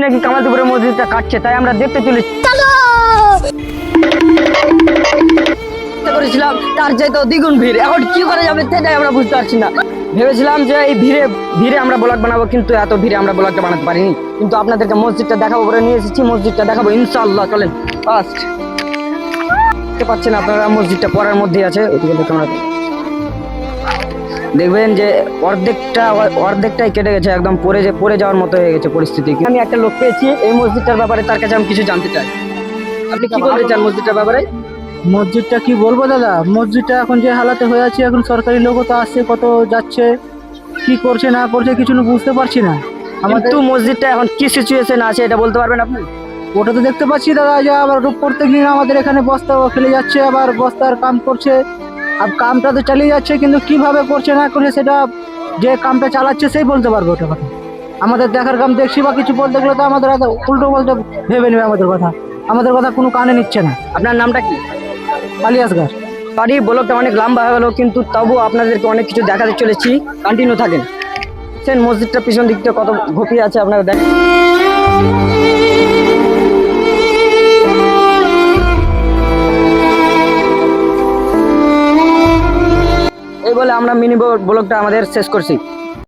নাকি কামালপুরের মসজিদটা কাটছে, তাই আমরা দেখতে চলেছি। করেছিলাম তার চাইতে দ্বিগুণ ভিড়, এখন কি করা যাবে সেটাই আমরা বুঝতে পারছি না। ভেবেছিলাম যে এই ভিড়ে ভিড়ে আমরা ব্লগ বানাবো, কিন্তু এত ভিড়ে আমরা ব্লগটা বানাতে পারিনি। কিন্তু আপনাদেরকে মসজিদটা দেখাবো বলে নিয়ে এসেছি, মসজিদটা দেখাবো ইনশাআল্লাহ। চলেন ফার্স্ট। দেখতে পাচ্ছেন আপনারা মসজিদটা পড়ার মধ্যেই আছে, ওদিকে দেখুন। দেখবেন যে অর্ধেকটাই কেটে গেছে, একদম পড়ে যাওয়ার মতো হয়ে গেছে পরিস্থিতি। আমি একটা লোক পেয়েছি এই মসজিদটার ব্যাপারে, তার কাছে আমি কিছু জানতে চাই। আপনি কি বলতে চান মসজিদটার ব্যাপারে? মসজিদটা কি বলবো দাদা, মসজিদটা এখন যে হালাতে হয়ে আছে, এখন সরকারি লোকও তো আসছে, কত যাচ্ছে, কি করছে না করছে কিছু বুঝতে পারছি না। কিন্তু মসজিদটা এখন কি সিচুয়েশন আছে এটা বলতে পারবেন আপনি? ওটা তো দেখতে পাচ্ছি দাদা, যে আবার প্রত্যেকদিন আমাদের এখানে বস্তা ফেলে যাচ্ছে, আবার বস্তার কাম করছে। আর কামটা তো চালিয়ে যাচ্ছে, কিন্তু কিভাবে করছে না করছে সেটা যে কামটা চালাচ্ছে সেই বলতে পারবে ওটা কথা। আমাদের দেখার কাম দেখছি, বা কিছু বলতে গেলে তো আমাদের উল্টো বলতে ভেবে নেবে আমাদের কথা কোনো কানে নিচ্ছে না। আপনার নামটা কি? আলিয়াসগর। সরি, ব্লগটা অনেক লম্বা হয়ে গেল, কিন্তু তবুও আপনাদেরকে অনেক কিছু দেখাতে চলেছি। কন্টিনিউ থাকেন। সেন মসজিদটা পিছন দিকটা কত ঘপিয়ে আছে আপনারা দেখেন। এই বলে আমরা মিনি ব্লগটা আমাদের শেষ করছি।